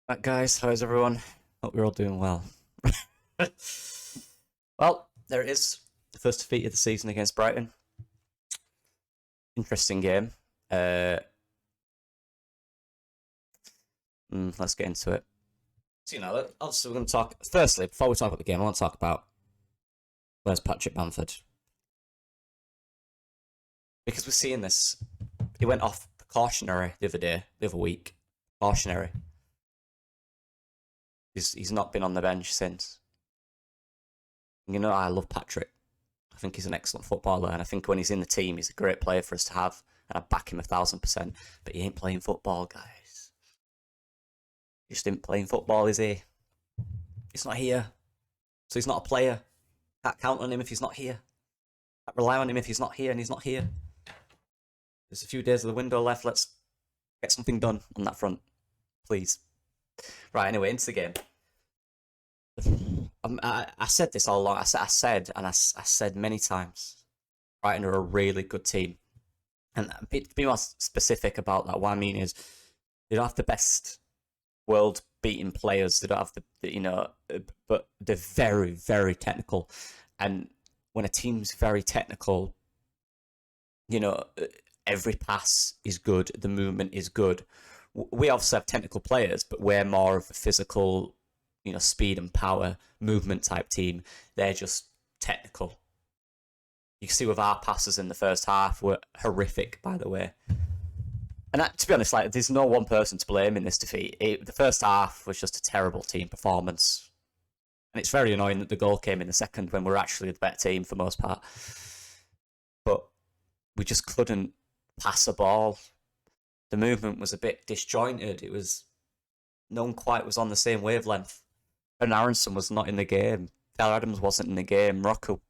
Right, guys, how's everyone? Hope you're all doing well. Well, there it is. The first defeat of the season against Brighton. Interesting game. Let's get into it. So, obviously we're going to talk... Firstly, before we talk about the game, I want to talk about where's Patrick Bamford. Because we're seeing this. He went off precautionary the other week. Precautionary. He's not been on the bench since. I love Patrick. I think he's an excellent footballer, and I think when he's in the team, he's a great player for us to have, and I back him 1,000%. But he ain't playing football, guys. He just ain't playing football, is he? He's not here, so he's not a player. Can't count on him if he's not here. Can't rely on him if he's not here, and he's not here. There's a few days of the window left. Let's get something done on that front, please. Right, anyway, into the game. I said this all along. I said many times, Brighton are a really good team. And to be more specific about that, what I mean is they don't have the best world-beating players. They don't have but they're very, very technical. And when a team's very technical, every pass is good. The movement is good. We obviously have technical players, but we're more of a physical, speed and power movement type team. They're just technical. You can see with our passes in the first half were horrific, by the way. And to be honest, there's no one person to blame in this defeat. The first half was just a terrible team performance. And it's very annoying that the goal came in the second when we're actually the better team for the most part. But we just couldn't pass a ball. The movement was a bit disjointed. No one quite was on the same wavelength. And Aronson was not in the game. Dale Adams wasn't in the game. Rocco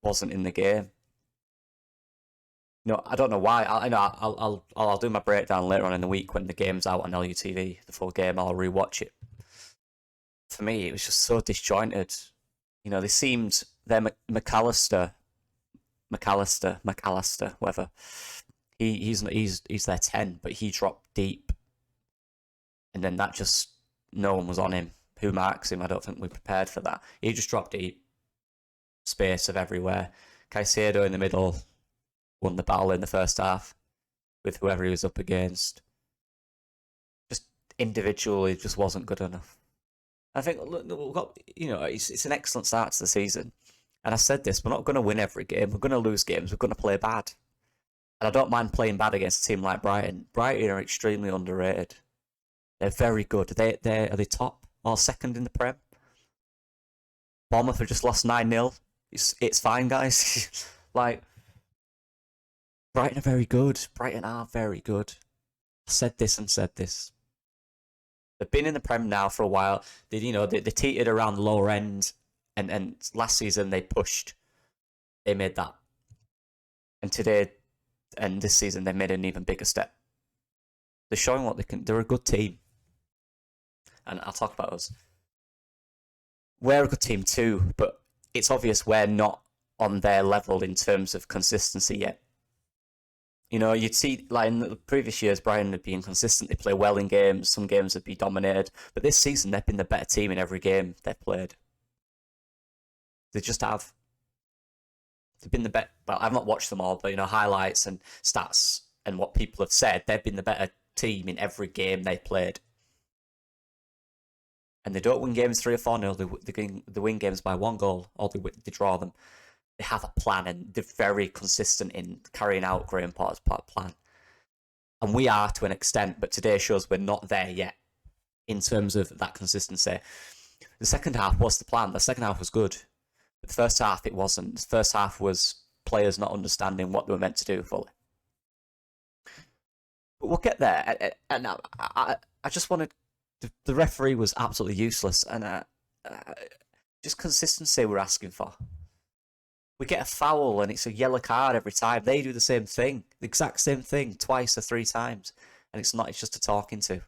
wasn't in the game. I don't know why. I'll do my breakdown later on in the week when the game's out on LUTV, the full game. I'll rewatch it. For me, it was just so disjointed. They seemed they're McAllister, whatever. He's their 10, but he dropped deep, and then that just no one was on him. Who marks him? I don't think we're prepared for that. He just dropped deep, space of everywhere. Caicedo in the middle won the battle in the first half with whoever he was up against. Just individually, just wasn't good enough. I think we've got, it's an excellent start to the season, and I said this: we're not going to win every game. We're going to lose games. We're going to play bad. And I don't mind playing bad against a team like Brighton. Brighton are extremely underrated. They're very good. Are they top or second in the Prem? Bournemouth have just lost 9-0. It's fine, guys. Brighton are very good. Brighton are very good. I said this and said this. They've been in the Prem now for a while. They teetered around the lower end, and last season they pushed. They made that, and today. And this season, they made an even bigger step. They're showing what they can. They're a good team. And I'll talk about us. We're a good team too, but it's obvious we're not on their level in terms of consistency yet. You'd see, in the previous years, Brighton would be inconsistent. They play well in games. Some games would be dominated. But this season, they've been the better team in every game they've played. They just have. They've been the better. Well, I've not watched them all, but highlights and stats and what people have said, they've been the better team in every game they've played. And they don't win games 3 or 4-0. They win games by 1 goal, or they draw them. They have a plan, and they're very consistent in carrying out Graham Potter's plan. And we are to an extent, but today shows we're not there yet in terms of that consistency. The second half was the plan. The second half was good. But the first half, it wasn't. The first half was players not understanding what they were meant to do fully. But we'll get there. And I just wanted... The referee was absolutely useless. And just consistency we're asking for. We get a foul and it's a yellow card every time. They do the same thing. The exact same thing. 2 or 3 times. And it's just a talking to.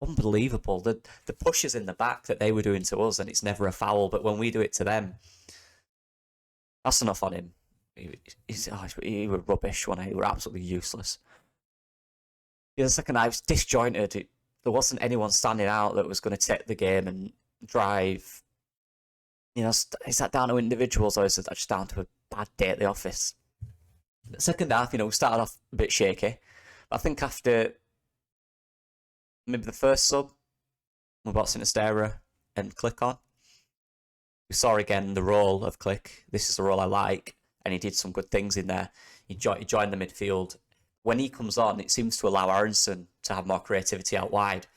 Unbelievable. The pushes in the back that they were doing to us, and it's never a foul, but when we do it to them, that's enough on him. He was rubbish when he were absolutely useless. The second half was disjointed. there wasn't anyone standing out that was going to take the game and drive. You know, is that down to individuals or is that just down to a bad day at the office? The second half, we started off a bit shaky. But I think after maybe the first sub, we brought Sinistera and Click on. We saw again the role of Click. This is the role I like. And he did some good things in there. He joined the midfield. When he comes on, it seems to allow Aronson to have more creativity out wide.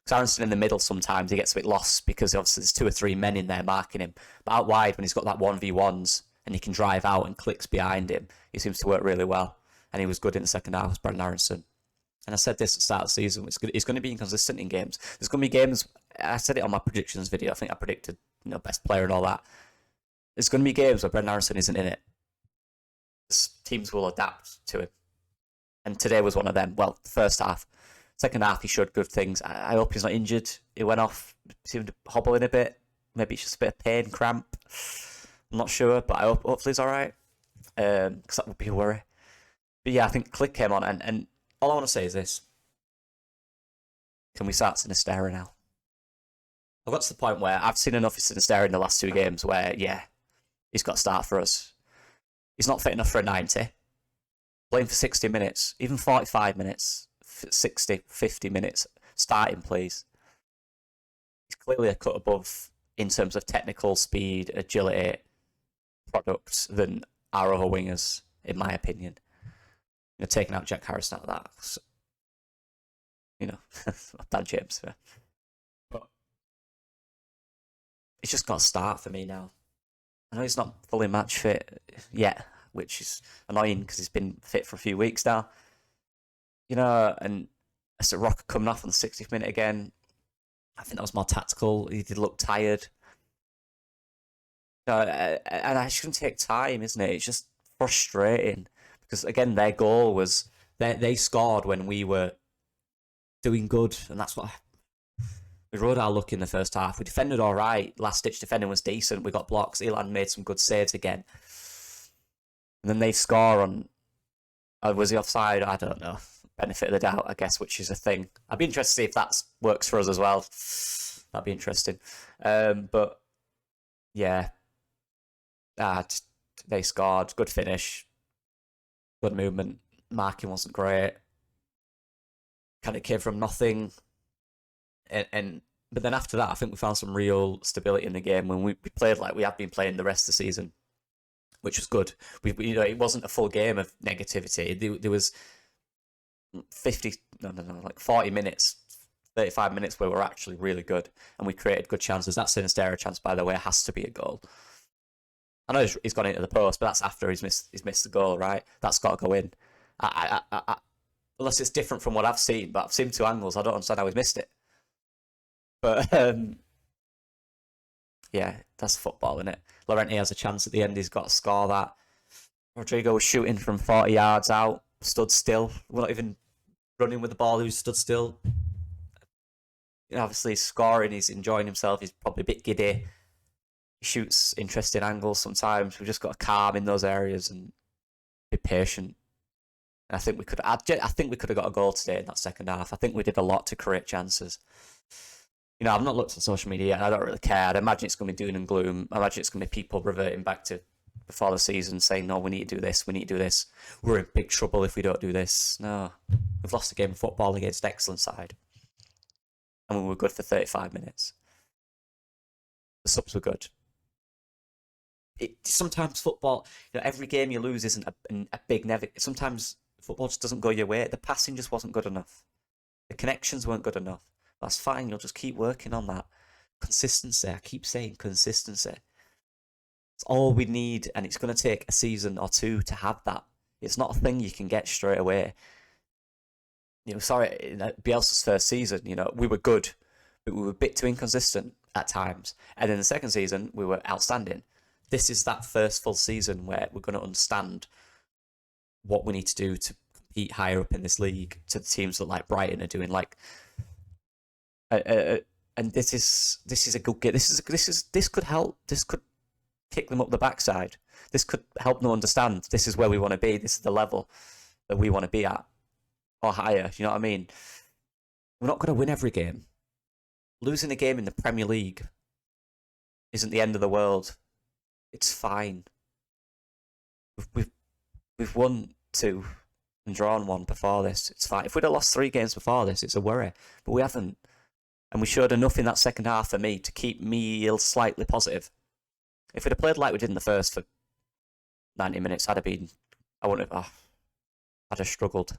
Because Aronson in the middle sometimes he gets a bit lost because obviously there's 2 or 3 men in there marking him. But out wide, when he's got that 1v1s and he can drive out and Clicks behind him, he seems to work really well. And he was good in the second half, Brendan Aronson. And I said this at the start of the season, it's going to be inconsistent in games. There's going to be games, I said it on my predictions video, I think I predicted best player and all that. There's going to be games where Brendan Aronson isn't in it. Teams will adapt to him. And today was one of them. Well, the first half. Second half, he showed good things. I hope he's not injured. He went off, seemed to hobble in a bit. Maybe it's just a bit of pain, cramp. I'm not sure, but hopefully he's all right. Because that would be a worry. But yeah, I think Click came on, and all I want to say is this. Can we start Sinistera now? I've got to the point where I've seen enough of Sinistera in the last 2 games where, yeah, he's got to start for us. He's not fit enough for a 90. Playing for 60 minutes, even 45 minutes, 60, 50 minutes, starting, please. He's clearly a cut above in terms of technical speed, agility, product than our other wingers, in my opinion. Taking out Jack Harrison out of that. So, Dan James. But it's just got to start for me now. I know he's not fully match fit yet, which is annoying because he's been fit for a few weeks now. And as Rocker coming off on the 60th minute again, I think that was more tactical. He did look tired. And I shouldn't take time, isn't it? It's just frustrating because again, their goal was they scored when we were doing good, and that's what we rode our luck in the first half. We defended all right. Last ditch defending was decent. We got blocks. Elan made some good saves again. And then they score on... was he offside? I don't know. Benefit of the doubt, I guess, which is a thing. I'd be interested to see if that works for us as well. That'd be interesting. But, yeah. They scored. Good finish. Good movement. Marking wasn't great. Kind of came from nothing. But then after that, I think we found some real stability in the game when we played like we have been playing the rest of the season, which was good. It wasn't a full game of negativity. There was 40 minutes, 35 minutes where we're actually really good and we created good chances. That Sinistera chance, by the way, has to be a goal. I know he's gone into the post, but that's after he's missed the goal, right? That's got to go in. Unless it's different from what I've seen, but I've seen 2 angles. I don't understand how he's missed it. But, yeah, that's football, isn't it? Llorente has a chance at the end. He's got to score that. Rodrigo was shooting from 40 yards out, stood still. We're not even running with the ball. He was stood still. Obviously, he's scoring. He's enjoying himself. He's probably a bit giddy. He shoots interesting angles sometimes. We've just got to calm in those areas and be patient. And I think we could have got a goal today in that second half. I think we did a lot to create chances. I've not looked on social media yet, and I don't really care. I'd imagine it's going to be doom and gloom. I imagine it's going to be people reverting back to before the season saying, no, we need to do this, we need to do this. We're in big trouble if we don't do this. No. We've lost a game of football against an excellent side. And we were good for 35 minutes. The subs were good. Sometimes football, every game you lose isn't a big negative. Sometimes football just doesn't go your way. The passing just wasn't good enough. The connections weren't good enough. That's fine. You'll just keep working on that. Consistency. I keep saying consistency. It's all we need, and it's going to take a season or 2 to have that. It's not a thing you can get straight away. In Bielsa's first season, we were good, but we were a bit too inconsistent at times. And in the second season, we were outstanding. This is that first full season where we're going to understand what we need to do to compete higher up in this league to the teams that like Brighton are doing. And this is a good game. This could help. This could kick them up the backside. This could help them understand this is where we want to be. This is the level that we want to be at, or higher. You know what I mean? We're not going to win every game. Losing a game in the Premier League isn't the end of the world. It's fine. We've won 2 and drawn 1 before this. It's fine. If we'd have lost 3 games before this, it's a worry. But we haven't. And we showed enough in that second half for me to keep me slightly positive. If we'd have played like we did in the first for 90 minutes, I wouldn't have, I'd have struggled.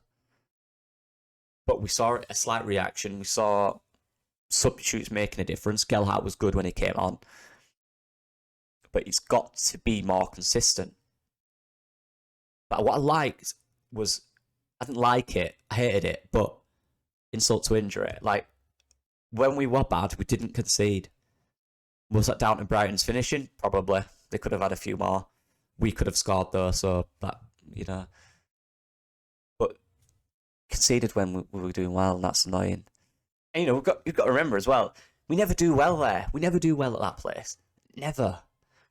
But we saw a slight reaction. We saw substitutes making a difference. Gelhardt was good when he came on. But he's got to be more consistent. But what I liked was, I didn't like it, I hated it, but insult to injury. Like, when we were bad, we didn't concede. Was that down to Brighton's finishing? Probably. They could have had a few more. We could have scored though, so that, you know. But conceded when we were doing well, and that's annoying. And, you know, you've got to remember as well, we never do well there. We never do well at that place. Never.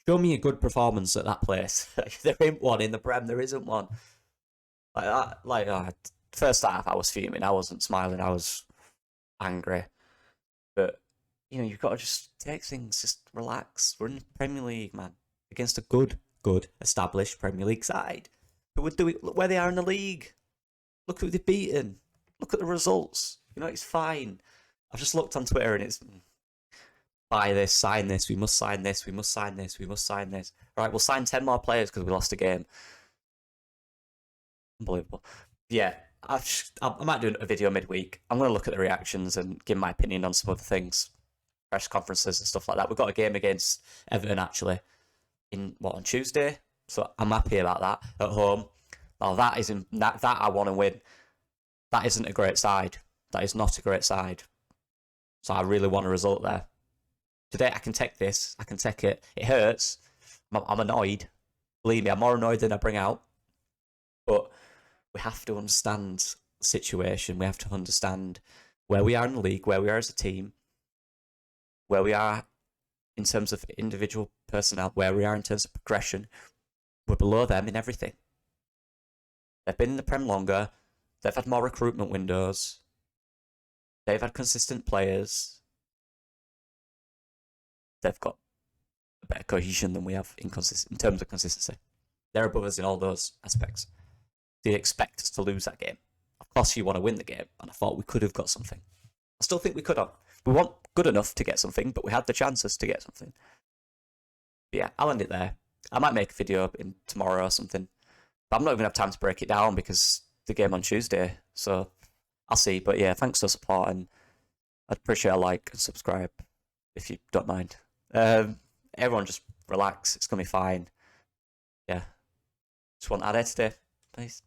Show me a good performance at that place. There ain't one in the Prem. There isn't one. Like that. Like, first half, I was fuming. I wasn't smiling. I was angry. But, you know, you've got to just take things. Just relax. We're in the Premier League, man. Against a good, established Premier League side. Who would do it? Look where they are in the league. Look who they've beaten. Look at the results. You know, it's fine. I've just looked on Twitter and it's... Buy this, sign this, we must sign this, we must sign this, we must sign this. Right, we'll sign 10 more players because we lost a game. Unbelievable. Yeah, I might do a video midweek. I'm going to look at the reactions and give my opinion on some other things. Press conferences and stuff like that. We've got a game against Everton, actually, on Tuesday? So I'm happy about that at home. Now, that I want to win. That isn't a great side. That is not a great side. So I really want a result there. Today, I can take this. I can take it. It hurts. I'm annoyed. Believe me, I'm more annoyed than I bring out. But we have to understand the situation. We have to understand where we are in the league, where we are as a team, where we are in terms of individual personnel, where we are in terms of progression. We're below them in everything. They've been in the Prem longer. They've had more recruitment windows. They've had consistent players. They've got a better cohesion than we have in terms of consistency. They're above us in all those aspects. They expect us to lose that game. Of course, you want to win the game, and I thought we could have got something. I still think we could have. We weren't good enough to get something, but we had the chances to get something. But yeah, I'll end it there. I might make a video tomorrow or something, but I'm not even going to have time to break it down because the game on Tuesday. So I'll see. But yeah, thanks for the support, and I'd appreciate a like and subscribe if you don't mind. Everyone just relax. It's going to be fine. Yeah. Just want to add it today. Please.